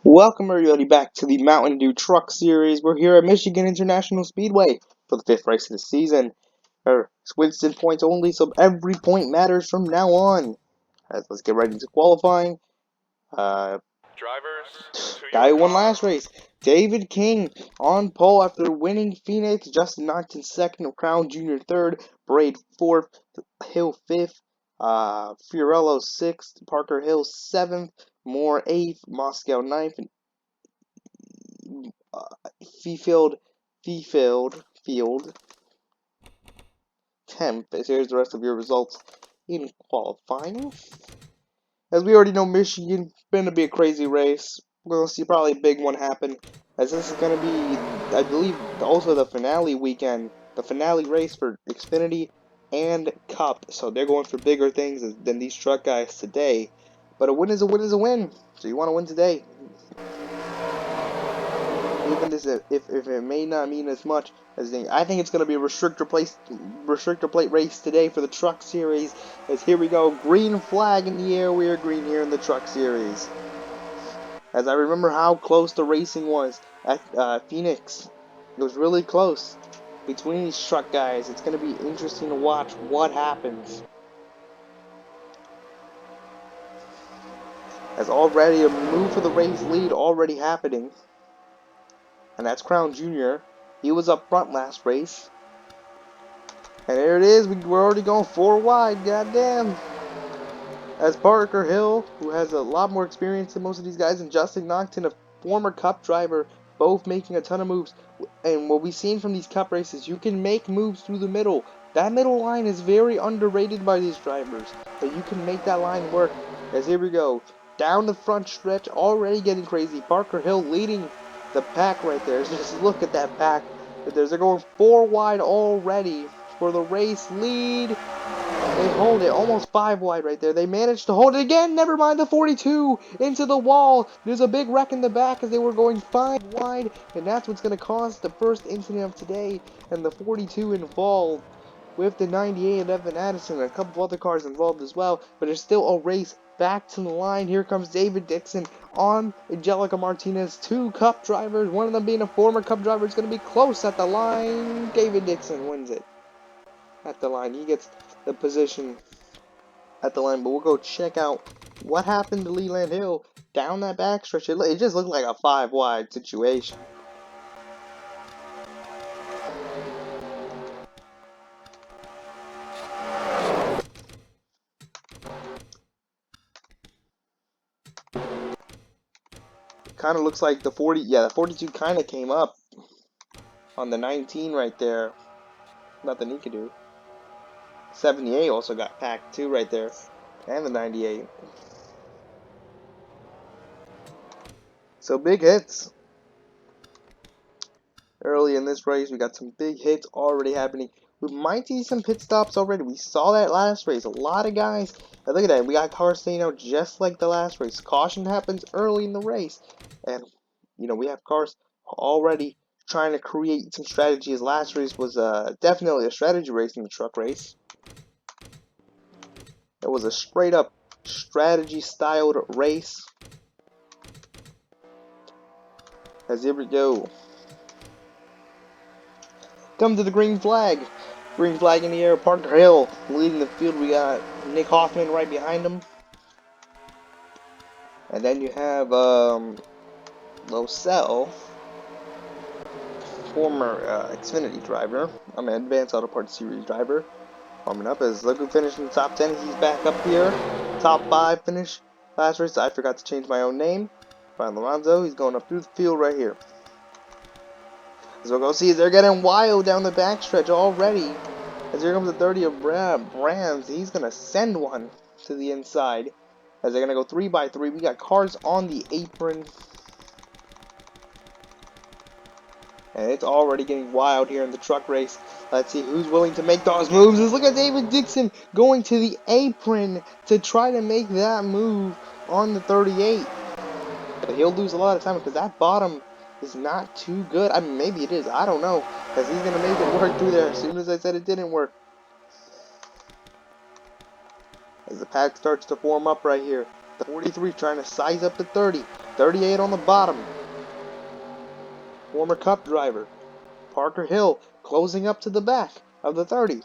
Welcome everybody back to the Mountain Dew Truck Series. We're here at Michigan International Speedway for the fifth race of the season. It's Winston points only, so every point matters from now on. Let's get right into qualifying. Guy who won last race, David King on pole after winning Phoenix. Justin Knoxton second, Crown Jr. third, Braid fourth, Hill fifth, Fiorello sixth, Parker Hill seventh, Moore eighth, Moscow ninth, and Field 10th. Here's the rest of your results in qualifying. As we already know, Michigan going to be a crazy race. We're going to see probably a big one happen, as this is going to be, I believe, also the finale weekend, the finale race for Xfinity and Cup. So they're going for bigger things than these truck guys today. But a win is a win is a win. So you want to win today. Even if it may not mean as much as I think it's going to be a restrictor plate race today for the Truck Series. As here we go, green flag in the air. We are green here in the Truck Series. As I remember how close the racing was at Phoenix, it was really close between these truck guys. It's going to be interesting to watch what happens. As already a move for the race lead already happening. And that's Crown Jr. He was up front last race. And there it is. We're already going 4 wide. Goddamn. As Parker Hill, who has a lot more experience than most of these guys, and Justin Knoxton, a former Cup driver, both making a ton of moves. And what we've seen from these Cup races, you can make moves through the middle. That middle line is very underrated by these drivers. But you can make that line work. As here we go. Down the front stretch, already getting crazy. Parker Hill leading the pack right there. Just look at that pack. They're going 4 wide already for the race lead. They hold it almost 5 wide right there. They managed to hold it again. Never mind the 42 into the wall. There's a big wreck in the back as they were going 5 wide. And that's what's going to cause the first incident of today. And the 42 involved with the 98 of Evan Addison and a couple of other cars involved as well. But there's still a race back to the line. Here comes David Dixon on Angelica Martinez. 2 Cup drivers. One of them being a former Cup driver. It's going to be close at the line. David Dixon wins it at the line. He gets the position at the line, but we'll go check out what happened to Leland Hill down that backstretch. It just looked like a 5 wide situation. Kind of looks like the 42 kind of came up on the 19 right there. Nothing he could do. 78 also got packed too right there, and the 98. So big hits early in this race. We got some big hits already happening. We might see some pit stops already. We saw that last race. A lot of guys. And look at that. We got cars staying out just like the last race. Caution happens early in the race. And, you know, we have cars already trying to create some strategies. Last race was definitely a strategy race in the truck race. It was a straight up strategy styled race. As here we go. Come to the green flag. Green flag in the air. Parker Hill leading the field. We got Nick Hoffman right behind him. And then you have Losell, former Xfinity driver. I'm an Advanced Auto Parts Series driver. Warming up as Logan finished in the top 10. He's back up here. Top 5 finish last race. I forgot to change my own name. Brian Lorenzo. He's going up through the field right here. As we'll go see, they're getting wild down the backstretch already. As here comes the 30 of Brands. He's going to send one to the inside. As they're going to go 3 by 3. We got cars on the apron. And it's already getting wild here in the truck race. Let's see who's willing to make those moves. Let's look at David Dixon going to the apron to try to make that move on the 38. But he'll lose a lot of time because that bottom is not too good. I mean, maybe it is. I don't know. Because he's going to make it work through there as soon as I said it didn't work. As the pack starts to form up right here. 43 trying to size up the 30. 38 on the bottom. Former Cup driver Parker Hill closing up to the back of the 30.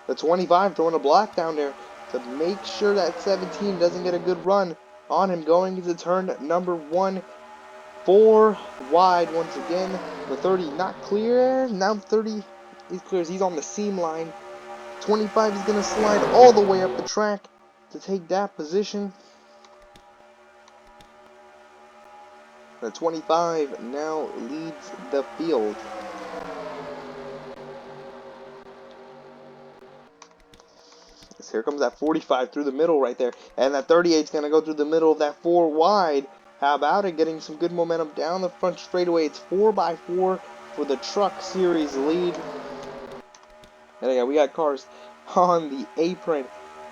The 25 throwing a block down there to make sure that 17 doesn't get a good run on him going into turn number 1. 4 wide once again. The 30 not clear. Now 30 is clear. He's on the seam line. 25 is going to slide all the way up the track to take that position. The 25 now leads the field. So here comes that 45 through the middle right there. And that 38 is going to go through the middle of that 4 wide. How about it? Getting some good momentum down the front straightaway. It's 4x4 for the Truck Series lead. And again, we got cars on the apron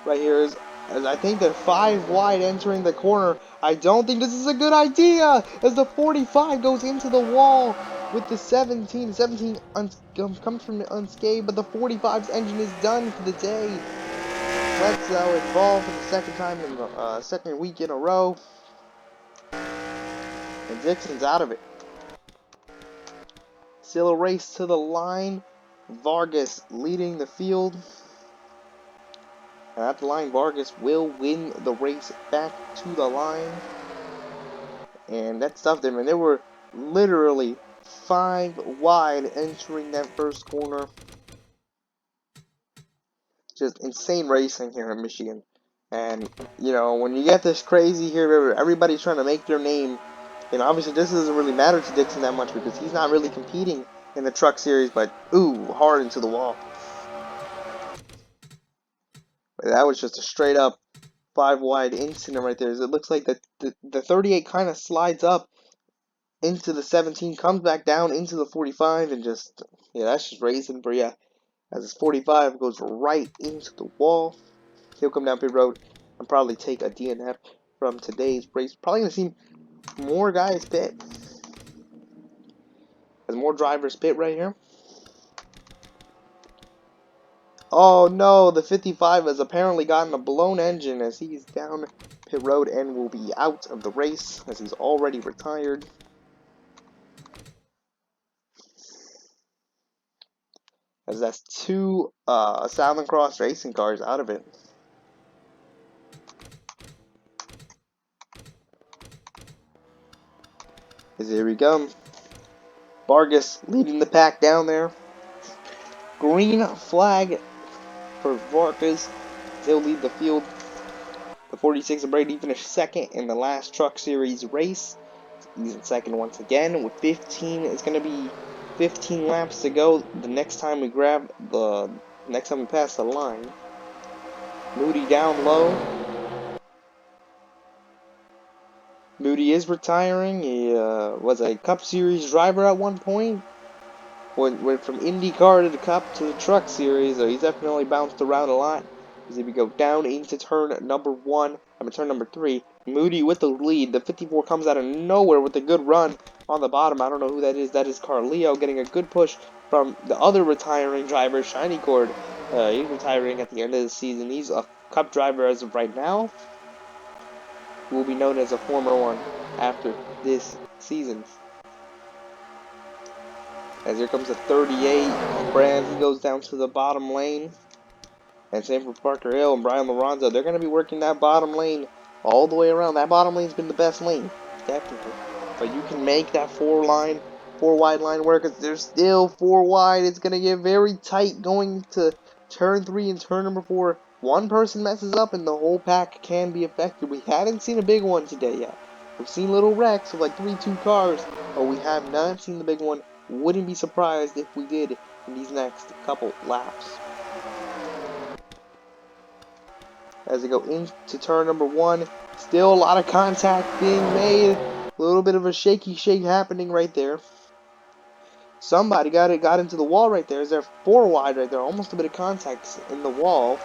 right here. As I think they're 5 wide entering the corner. I don't think this is a good idea as the 45 goes into the wall with the 17. 17 comes from unscathed, but the 45's engine is done for the day. Let's involve for the second time in the second week in a row. And Dixon's out of it. Still a race to the line. Vargas leading the field. And at the line, Vargas will win the race back to the line. And that stuffed them. And they were literally 5 wide entering that first corner. Just insane racing here in Michigan. And, you know, when you get this crazy here, everybody's trying to make their name. And obviously this doesn't really matter to Dixon that much because he's not really competing in the Truck Series. But, ooh, hard into the wall. But that was just a straight up 5 wide incident right there. It looks like the 38 kind of slides up into the 17, comes back down into the 45, and just, yeah, that's just racing for you. As this 45 goes right into the wall, he'll come down pit road and probably take a DNF from today's race. Probably going to see more guys pit. There's more drivers pit right here. Oh no, the 55 has apparently gotten a blown engine as he's down pit road and will be out of the race as he's already retired. As that's 2 Southern Cross racing cars out of it. As here we come. Vargas leading the pack down there. Green flag for Vargas. He'll lead the field. The 46 of Brady finished second in the last Truck Series race. He's in second once again with 15. It's going to be 15 laps to go. The next time we pass the line. Moody down low. Moody is retiring. He was a Cup Series driver at one point. Went from IndyCar to the Cup to the Truck Series. So he's definitely bounced around a lot. As we go down into turn number 1, turn number 3. Moody with the lead. The 54 comes out of nowhere with a good run on the bottom. I don't know who that is. That is Carleo getting a good push from the other retiring driver, Shiny Cord. He's retiring at the end of the season. He's a Cup driver as of right now. Will be known as a former one after this season. As here comes the 38 Brand, he goes down to the bottom lane. And same for Parker Hill and Brian Lorenzo. They're going to be working that bottom lane all the way around. That bottom lane's been the best lane, definitely. But you can make that 4 wide line work. Because there's still 4 wide. It's going to get very tight going to turn 3 and turn number 4. One person messes up and the whole pack can be affected. We haven't seen a big one today yet. We've seen little wrecks of like 3-2 cars, but we have not seen the big one. Wouldn't be surprised if we did in these next couple laps. As they go into turn number 1, still a lot of contact being made. A little bit of a shaky shake happening right there. Somebody got into the wall right there. Is there 4 wide right there? Almost a bit of contact in the wall.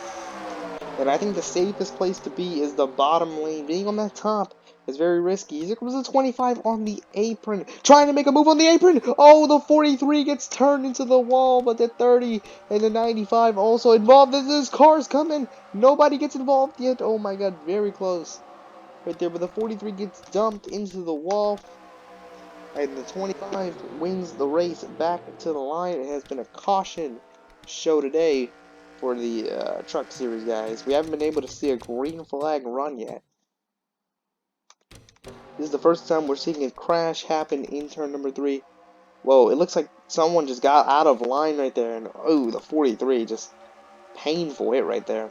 And I think the safest place to be is the bottom lane. Being on that top It's very risky. Here comes the 25 on the apron. Trying to make a move on the apron. Oh, the 43 gets turned into the wall, but the 30 and the 95 also involved. This car's coming. Nobody gets involved yet. Oh my god, very close. Right there, but the 43 gets dumped into the wall. And the 25 wins the race back to the line. It has been a caution show today for the truck series, guys. We haven't been able to see a green flag run yet. This is the first time we're seeing a crash happen in turn number 3. Whoa, it looks like someone just got out of line right there. And oh, the 43, just painful hit right there.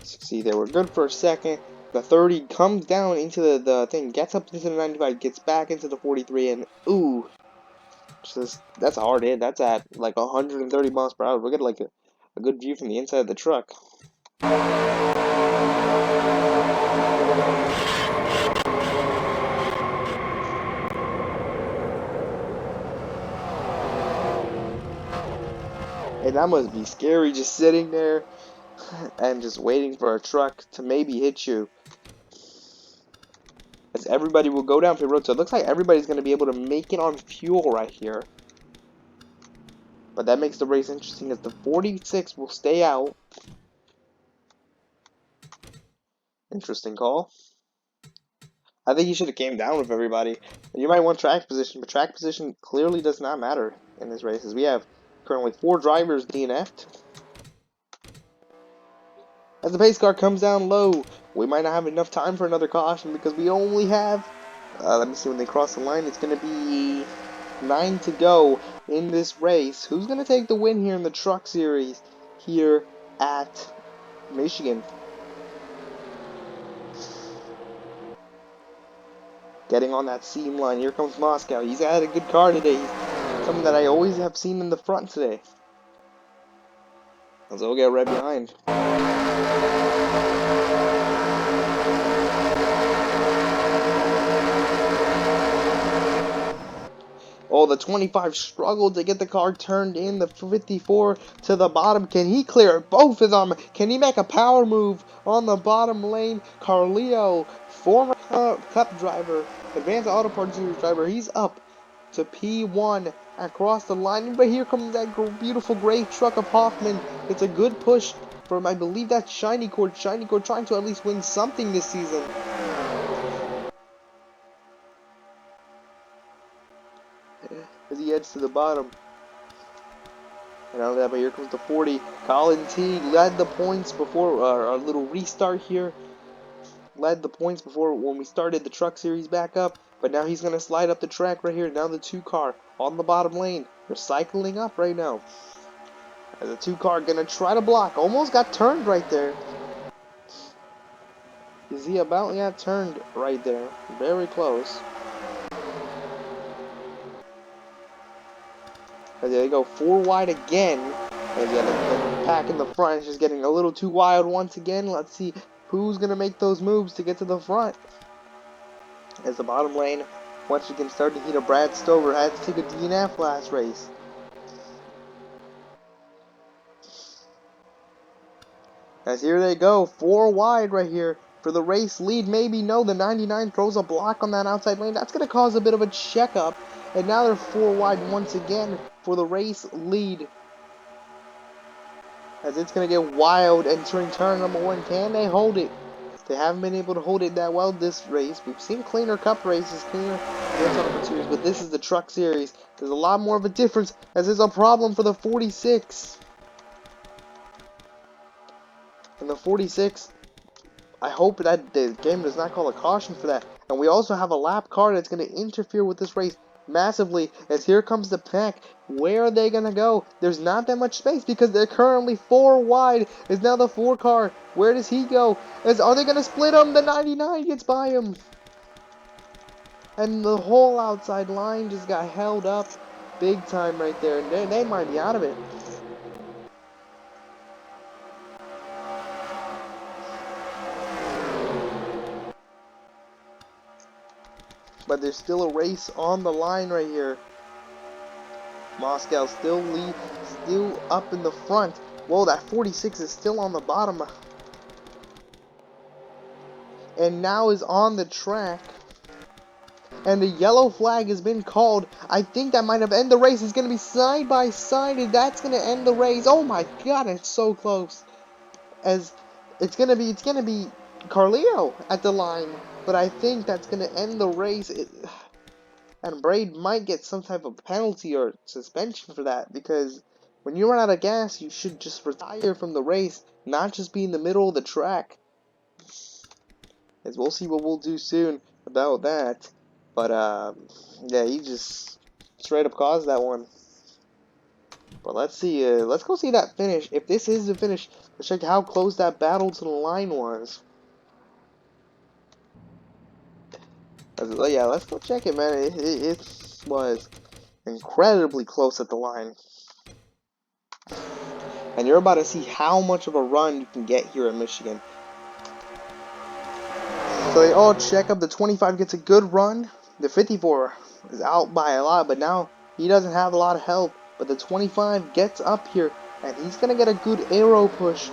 See, they were good for a second. The 30 comes down into the thing, gets up into the 95, gets back into the 43, and ooh. Just, that's a hard hit. That's at like 130 miles per hour. We'll get like a good view from the inside of the truck. And that must be scary, just sitting there and just waiting for a truck to maybe hit you. As everybody will go down pit road, so it looks like everybody's going to be able to make it on fuel right here. But that makes the race interesting as the 46 will stay out. Interesting call. I think you should have came down with everybody. You might want track position, but track position clearly does not matter in this race, as we have currently 4 drivers DNF'd. As the pace car comes down low, we might not have enough time for another caution because we only have, let me see when they cross the line, it's going to be 9 to go in this race. Who's going to take the win here in the truck series here at Michigan? Getting on that seam line. Here comes Moscow. He's had a good car today. He's something that I always have seen in the front today. Let's go get right behind. Oh, the 25 struggled to get the car turned in. The 54 to the bottom. Can he clear both of them? Can he make a power move on the bottom lane? Carlito, former Cup driver, Advanced Auto Parts Series driver, he's up to P1 across the line. But here comes that beautiful gray truck of Hoffman. It's a good push from, I believe that's Shiny Cord. Shiny Cord trying to at least win something this season. As he heads to the bottom. And out of that, but here comes the 40. Colin T led the points before our little restart here. Led the points before when we started the truck series back up. But now he's going to slide up the track right here. Now the 2 car on the bottom lane. They're cycling up right now. And the 2 car going to try to block. Almost got turned right there. Is he about got turned right there? Very close. And there they go, 4 wide again. And yeah, the pack in the front is just getting a little too wild once again. Let's see who's going to make those moves to get to the front. As the bottom lane, once again, starting to heat up. Brad Stover had to take a DNF last race. As here they go, 4 wide right here for the race lead. Maybe no, the 99 throws a block on that outside lane. That's going to cause a bit of a checkup. And now they're 4 wide once again for the race lead. As it's going to get wild entering turn number 1. Can they hold it? They haven't been able to hold it that well this race. We've seen cleaner Cup races, cleaner series, but this is the Truck Series. There's a lot more of a difference, as there's a problem for the 46. And the 46, I hope that the game does not call a caution for that. And we also have a lap car that's going to interfere with this race massively, as here comes the pack. Where are they gonna go? There's not that much space because they're currently 4 wide. Is now the 4 car. Where does he go? Are they gonna split him? The 99 gets by him. And the whole outside line just got held up big time right there. And they might be out of it. But there's still a race on the line right here. Moscow still up in the front. Whoa, that 46 is still on the bottom. and now is on the track. And the yellow flag has been called. I think that might have ended the race. It's going to be side by side, and that's going to end the race. Oh my god, it's so close. As it's going to be Carlito at the line. But I think that's going to end the race. And Braid might get some type of penalty or suspension for that, because when you run out of gas, you should just retire from the race, not just be in the middle of the track. As we'll see what we'll do soon about that. But, yeah, he just straight up caused that one. But let's see, let's go see that finish. If this is the finish, let's check how close that battle to the line was. Yeah, let's go check it, man. It was incredibly close at the line. And you're about to see how much of a run you can get here in Michigan. So they all check up. The 25 gets a good run. The 54 is out by a lot, but now he doesn't have a lot of help. But the 25 gets up here, and he's going to get a good aero push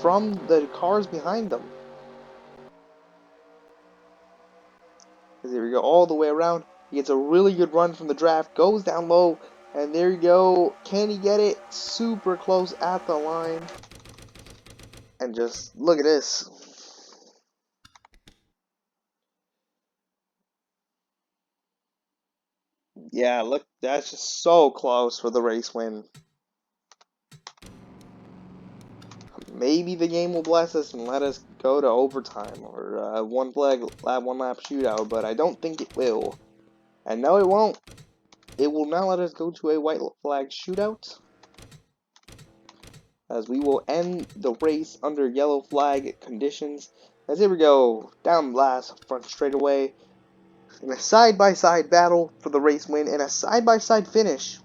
from the cars behind them. There we go, all the way around. He gets a really good run from the draft, goes down low, and there you go. Can he get it? Super close at the line. And just look at this. Yeah, look, that's just so close for the race win. Maybe the game will bless us and let us go to overtime or one lap shootout, but I don't think it will. And no, it won't. It will not let us go to a white flag shootout, as we will end the race under yellow flag conditions. As here we go, down last, front straightaway, in a side-by-side battle for the race win and a side-by-side finish.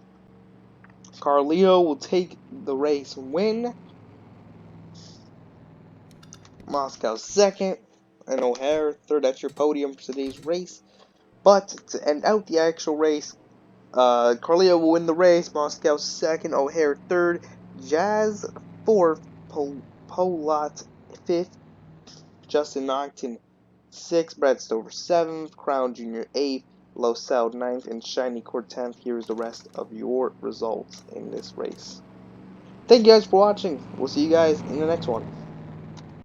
Carlito will take the race win. Moscow second, and O'Hare third. That's your podium for today's race. But to end out the actual race, Carlito will win the race. Moscow second, O'Hare third, Jazz fourth, Polat fifth, Justin Knockton sixth, Brad Stover seventh, Crown Jr. eighth, Losell ninth, and Shiny Court 10th. Here's the rest of your results in this race. Thank you guys for watching. We'll see you guys in the next one.